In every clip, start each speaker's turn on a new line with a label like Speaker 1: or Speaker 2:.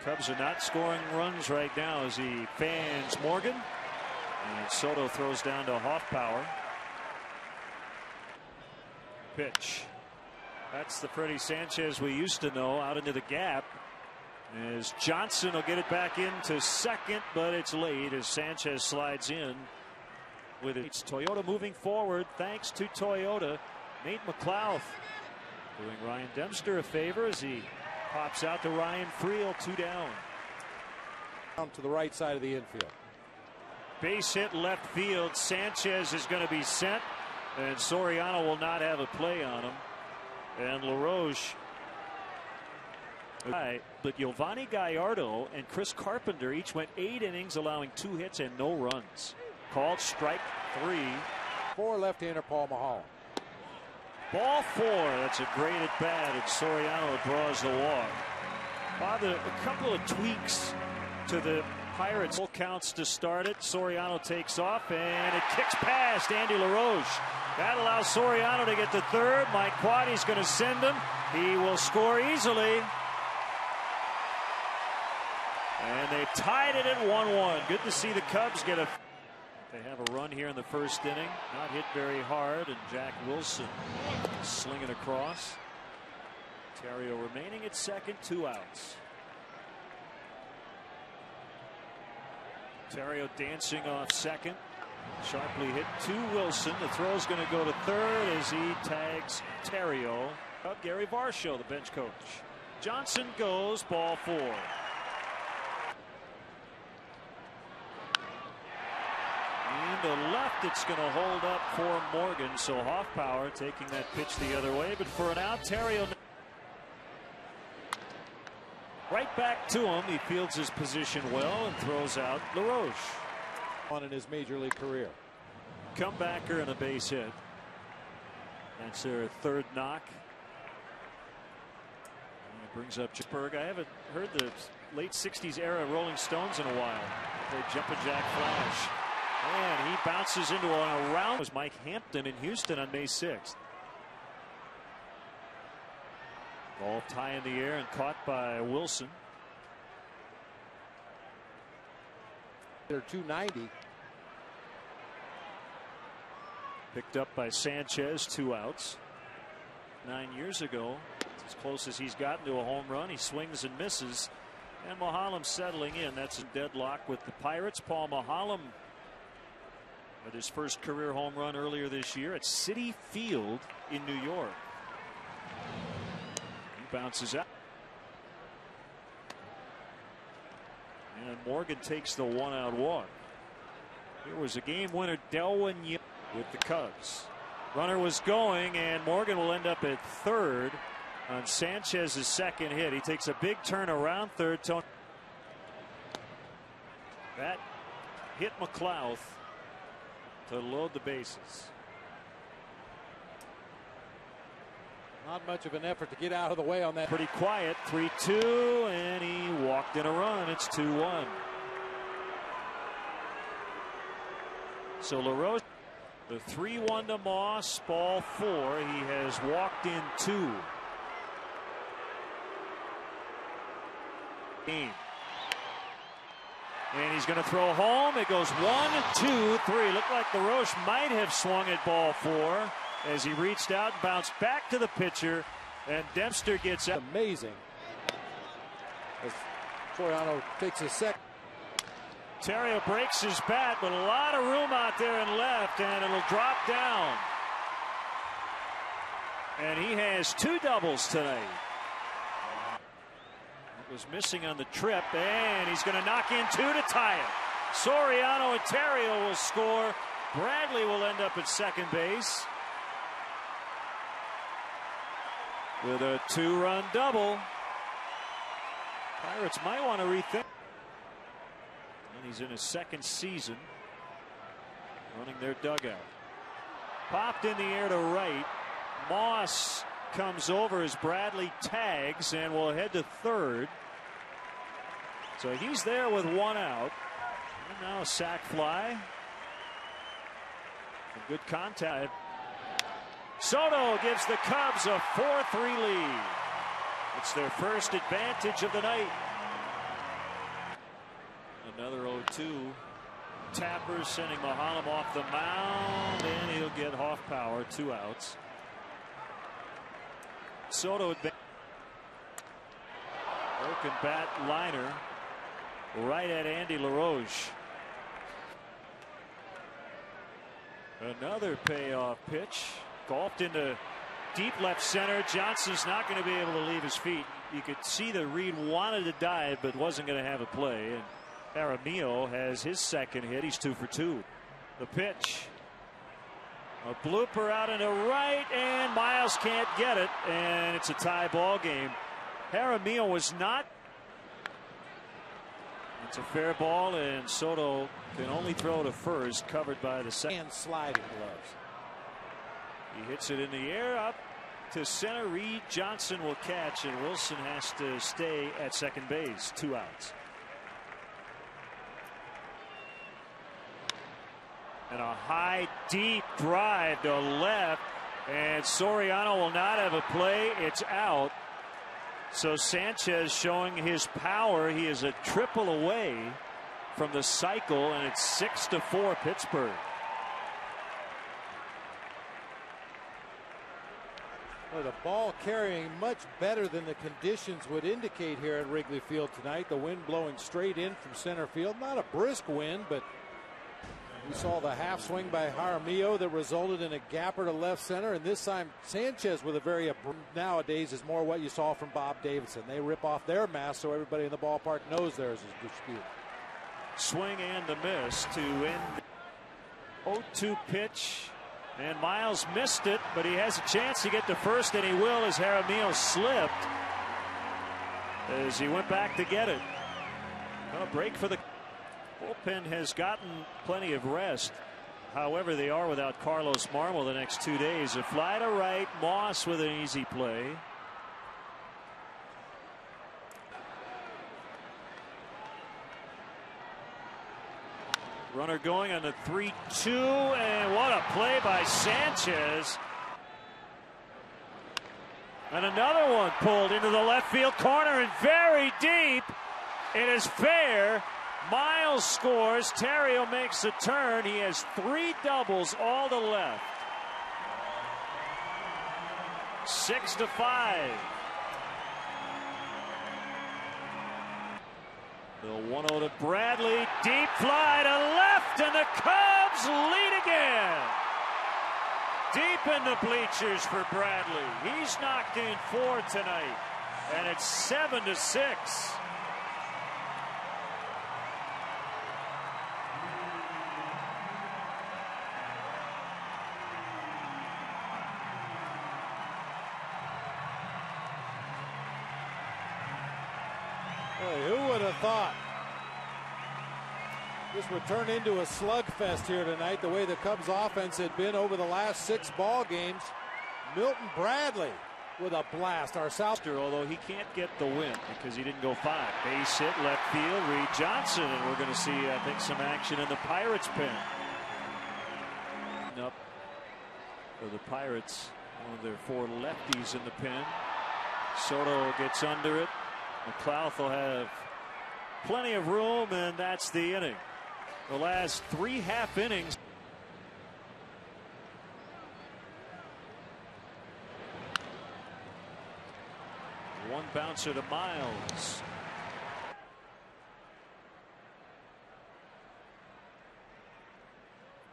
Speaker 1: Cubs are not scoring runs right now as he fans Morgan. And Soto throws down to Hoffpower. Pitch. That's the Freddie Sanchez we used to know, out into the gap. As Johnson will get it back into second, but it's late as Sanchez slides in with it. It's Toyota moving forward thanks to Toyota. Nate McLeod doing Ryan Dempster a favor as he pops out to Ryan Friel, 2 down.
Speaker 2: Down to the right side of the infield.
Speaker 1: Base hit left field. Sanchez is going to be sent, and Soriano will not have a play on him. And LaRoche. But Giovanni Gallardo and Chris Carpenter each went 8 innings, allowing 2 hits and no runs. Called strike 3.
Speaker 2: For left-hander Paul Maholm.
Speaker 1: Ball 4. That's a great at bat, and Soriano draws the walk. Bob, a couple of tweaks to the Pirates. Full counts to start it. Soriano takes off, and it kicks past Andy LaRoche. That allows Soriano to get to third. Mike Quaddy's going to send him. He will score easily. And they've tied it at 1-1. Good to see the Cubs get a... They have a run here in the first inning. Not hit very hard, and Jack Wilson slinging across. Terrio remaining at second, 2 outs. Terrio dancing off second. Sharply hit to Wilson. The throw is going to go to third as he tags Terrio. Gary Varsho, the bench coach. Johnson goes, ball 4. And to left, it's going to hold up for Morgan. So Hoffpower taking that pitch the other way. But for an out, Terrio right back to him. He fields his position well and throws out LaRoche.
Speaker 2: On in his major league career.
Speaker 1: Comebacker and a base hit. That's their third knock. And it brings up Pittsburgh. I haven't heard the late 60s era Rolling Stones in a while. They Jumpin' Jack Flash. And he bounces into a round. It was Mike Hampton in Houston on May 6th. Ball high in the air and caught by Wilson.
Speaker 2: They're 290.
Speaker 1: Picked up by Sanchez, 2 outs. 9 years ago, it's as close as he's gotten to a home run. He swings and misses. And Maholm settling in. That's a deadlock with the Pirates. Paul Maholm with his first career home run earlier this year at Citi Field in New York. He bounces out. And Morgan takes the 1-out walk. Here was a game winner, Delwyn with the Cubs. Runner was going, and Morgan will end up at third on Sanchez's second hit. He takes a big turn around third. That hit McLeod to load the bases.
Speaker 2: Not much of an effort to get out of the way on that.
Speaker 1: Pretty quiet. 3-2, and he walked in a run. It's 2-1. So LaRoche, the 3-1 to Moss, ball 4. He has walked in 2. Game. And he's going to throw home. It goes 1, 2, 3. Looked like LaRoche might have swung at ball 4 as he reached out and bounced back to the pitcher, and Dempster gets out.
Speaker 2: Amazing. As Soriano takes a sec.
Speaker 1: Terrio breaks his bat, but a lot of room out there in left, and it'll drop down. And he has 2 doubles tonight. Was missing on the trip, and he's going to knock in 2 to tie it. Soriano and Terrio will score. Bradley will end up at second base with a 2-run double. Pirates might want to rethink. And he's in his second season running their dugout. Popped in the air to right. Moss comes over as Bradley tags and will head to third. So he's there with 1 out. And now a sac fly. Some good contact. Soto gives the Cubs a 4-3 lead. It's their first advantage of the night. Another 0-2. Tapper sending Mahalam off the mound, and he'll get Hoffpower. 2 outs. Soto had been broken bat liner right at Andy LaRoche. Another payoff pitch, golfed into deep left center. Johnson's not going to be able to leave his feet. You could see that Reed wanted to dive but wasn't going to have a play. And Jaramillo has his second hit. He's 2 for 2. The pitch, a blooper out into right, and Miles can't get it, and it's a tie ball game. Jaramillo was not. It's a fair ball, and Soto can only throw to first, covered by the second.
Speaker 2: And sliding gloves.
Speaker 1: He hits it in the air up to center. Reed Johnson will catch, and Wilson has to stay at second base. 2 outs. And a high, deep drive to left, and Soriano will not have a play. It's out. So Sanchez showing his power. He is a triple away from the cycle, and it's 6-4 Pittsburgh.
Speaker 2: Well, the ball carrying much better than the conditions would indicate here at Wrigley Field tonight. The wind blowing straight in from center field. Not a brisk wind, but we saw the half swing by Jaramillo that resulted in a gapper to left center, and this time Sanchez with a very nowadays is more what you saw from Bob Davidson. They rip off their mask so everybody in the ballpark knows theirs is disputed.
Speaker 1: Swing and a miss to end. 0-2 pitch, and Miles missed it, but he has a chance to get to first, and he will, as Jaramillo slipped as he went back to get it. A break for the bullpen has gotten plenty of rest. However, they are without Carlos Marmol the next 2 days. A fly to right, Moss with an easy play. Runner going on the 3-2, and what a play by Sanchez. And another one pulled into the left field corner and very deep. It is fair. Miles scores. Terrio makes a turn. He has 3 doubles all to left. 6-5. The 1-0 to Bradley. Deep fly to left, and the Cubs lead again. Deep in the bleachers for Bradley. He's knocked in 4 tonight, and it's 7-6.
Speaker 2: Boy, who would have thought this would turn into a slugfest here tonight, the way the Cubs offense had been over the last 6 ball games. Milton Bradley with a blast. Our South,
Speaker 1: although he can't get the win because he didn't go 5. Base hit left field, Reed Johnson, and we're going to see, I think, some action in the Pirates pen. Up for the Pirates, one of their 4 lefties in the pen. Soto gets under it. McLouth will have plenty of room, and that's the inning. The last 3 half innings. One bouncer to Miles.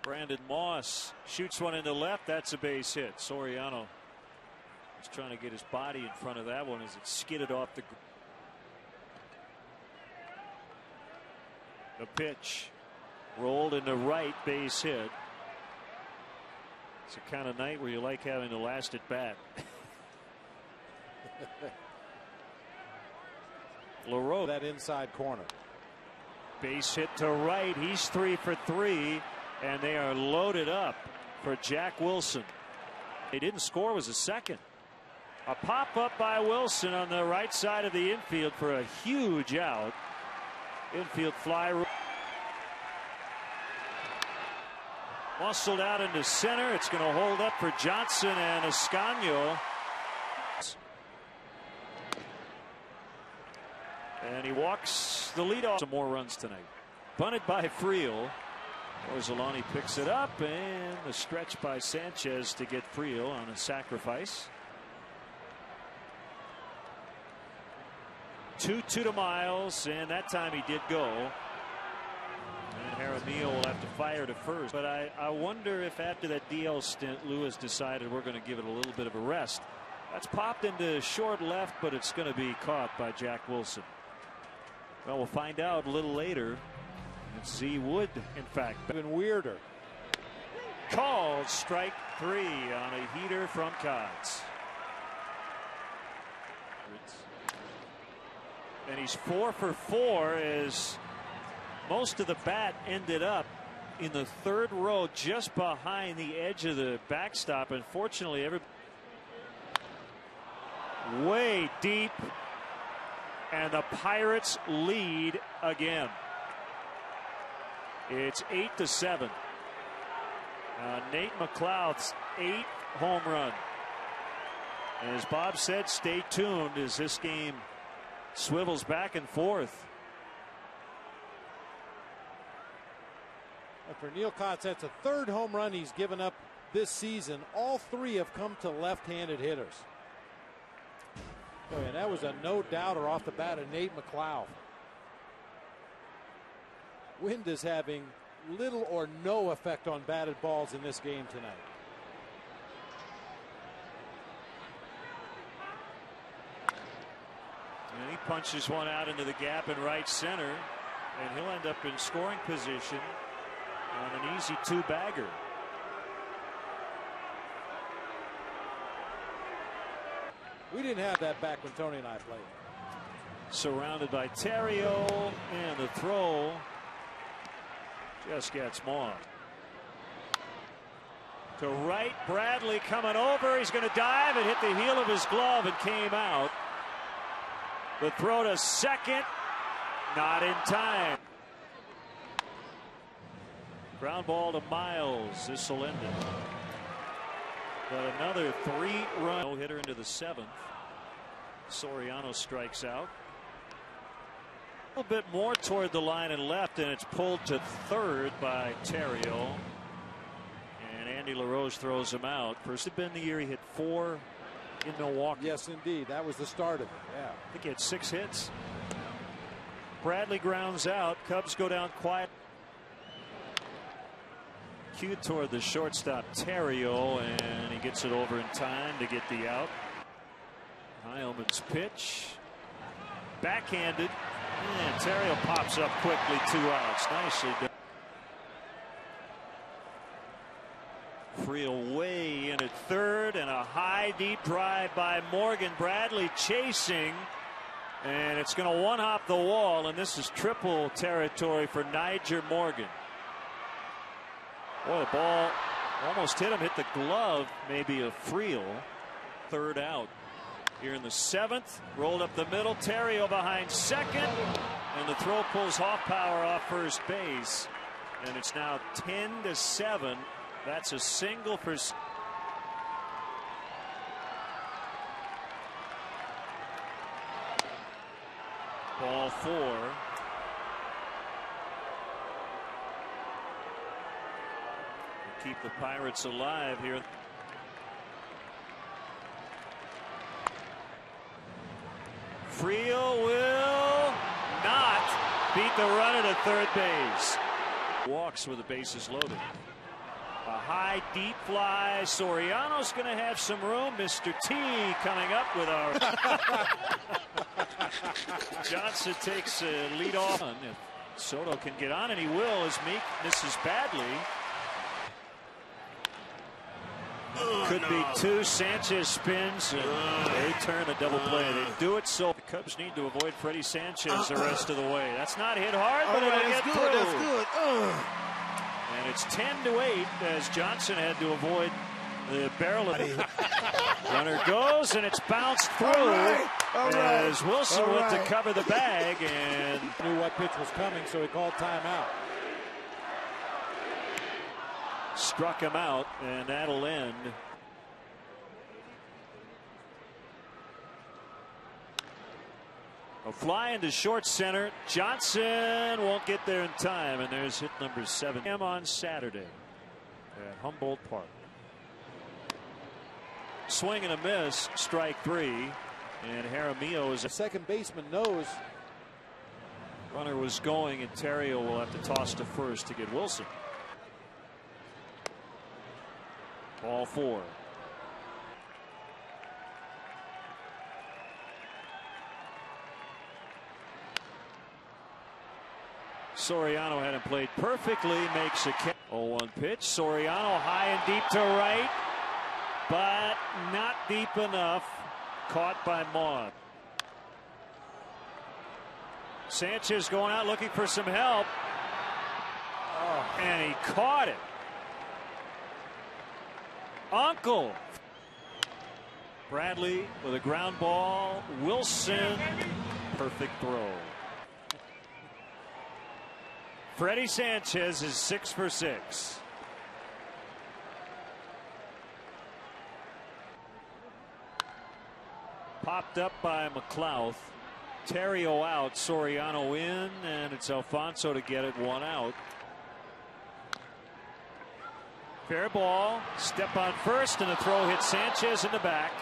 Speaker 1: Brandon Moss shoots one into left. That's a base hit. Soriano is trying to get his body in front of that one as it skidded off the ground. The pitch rolled into right, base hit. It's the kind of night where you like having the last at bat. LaRoche,
Speaker 2: that inside corner.
Speaker 1: base hit to right. He's 3 for 3, and they are loaded up for Jack Wilson. They didn't score, was a second. A pop up by Wilson on the right side of the infield for a huge out. Infield fly. Muscled out into center. It's going to hold up for Johnson and Escanio. And he walks the leadoff. Some more runs tonight. Bunted by Friel. Orsolani picks it up, and the stretch by Sanchez to get Friel on a sacrifice. 2-2 to Miles, and that time he did go. And Jaramillo will have to fire to first. But I wonder if after that DL stint, Lewis decided we're going to give it a little bit of a rest. That's popped into short left, but it's going to be caught by Jack Wilson. Well, we'll find out a little later. It's Z Wood, in fact.
Speaker 2: Even weirder.
Speaker 1: Called strike 3 on a heater from Cots. And he's 4 for 4 as most of the bat ended up in the third row just behind the edge of the backstop. Unfortunately, way deep, and the Pirates lead again. It's 8-7. Nate McLeod's 8th home run. And as Bob said, stay tuned as this game swivels back and forth.
Speaker 2: For Neil Kotz, that's a third home run he's given up this season. All 3 have come to left-handed hitters. And that was a no-doubter off the bat of Nate McLeod. Wind is having little or no effect on batted balls in this game tonight.
Speaker 1: And he punches one out into the gap in right center, and he'll end up in scoring position on an easy 2-bagger.
Speaker 2: We didn't have that back when Tony and I played.
Speaker 1: Surrounded by Terrio, and the throw just gets Maughan. To right, Bradley coming over. He's going to dive and hit the heel of his glove and came out. The throw to second, not in time. Ground ball to Miles. This will end it. But another 3-run no-hitter into the 7th. Soriano strikes out. A little bit more toward the line and left, and it's pulled to third by Terrio. And Andy LaRose throws him out. First had been the year he hit 4 in Milwaukee.
Speaker 2: Yes, indeed. That was the start of it. Yeah.
Speaker 1: I think he had 6 hits. Bradley grounds out. Cubs go down quiet. Cued toward the shortstop Terrio, and he gets it over in time to get the out. Heilman's pitch. Backhanded. And Terrio pops up quickly. 2 outs. Nicely done. Friel way in at third, and a high deep drive by Morgan. Bradley chasing, and it's going to one-hop the wall, and this is triple territory for Nyjer Morgan. Boy, the ball almost hit him, hit the glove maybe of Friel. 3rd out. Here in the 7th, rolled up the middle. Terrio behind second, and the throw pulls Hoffpauir off first base, and it's now 10-7. That's a single for. Ball 4. Keep the Pirates alive here. Friel will not beat the runner to third base. Walks with the bases loaded. A high deep fly. Soriano's going to have some room. Mr. T coming up with our. Johnson takes a lead off. If Soto can get on, and he will, as Meek misses badly. Could be 2. Sanchez spins, and they turn a double play. They do it so the Cubs need to avoid Freddie Sanchez the rest of the way. That's not hit hard, but it'll get through.
Speaker 3: That's good.
Speaker 1: And it's 10-8 as Johnson had to avoid the barrel of it. Runner goes, and it's bounced through as Wilson went to cover the bag and
Speaker 2: knew what pitch was coming, so he called timeout.
Speaker 1: Struck him out, and that'll end. A fly into short center. Johnson won't get there in time, and there's hit number 7 on Saturday at Humboldt Park. Swing and a miss, strike 3, and Jaramillo is
Speaker 2: the second baseman knows.
Speaker 1: Runner was going, and Terrio will have to toss to first to get Wilson. Ball 4. Soriano hadn't played perfectly, makes a 0-1 pitch. Soriano high and deep to right, but not deep enough. Caught by Maud. Sanchez going out looking for some help. And he caught it. Uncle. Bradley with a ground ball. Wilson. Perfect throw. Freddie Sanchez is 6 for 6. Popped up by McLeod. Terrio out, Soriano in, and it's Alfonso to get it 1 out. Fair ball, step on first, and the throw hits Sanchez in the back.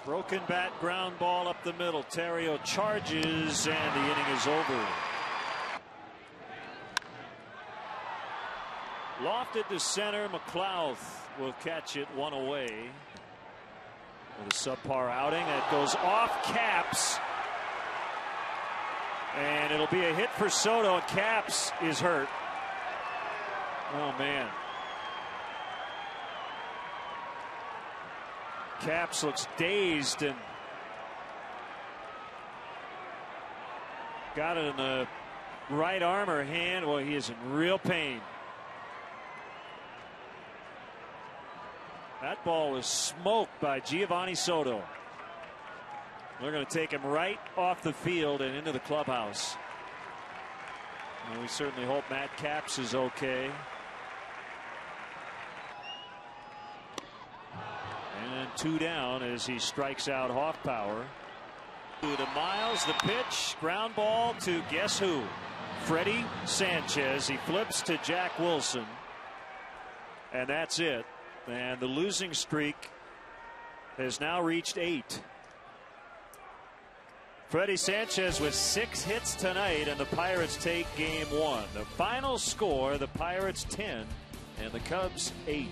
Speaker 1: Broken bat, ground ball up the middle. Terrio charges, and the inning is over. Lofted to center. McLeod will catch it 1 away. With a subpar outing that goes off Caps. And it'll be a hit for Soto, and Caps is hurt. Oh, man. Caps looks dazed and got it in the right arm or hand. Well, he is in real pain. That ball was smoked by Giovanni Soto. They're going to take him right off the field and into the clubhouse. And we certainly hope Matt Capps is okay. And 2 down as he strikes out Hoffpauir. To Miles, the pitch, ground ball to guess who? Freddie Sanchez. He flips to Jack Wilson. And that's it. And the losing streak has now reached 8. Freddie Sanchez with 6 hits tonight, and the Pirates take game 1. The final score, the Pirates 10 and the Cubs 8.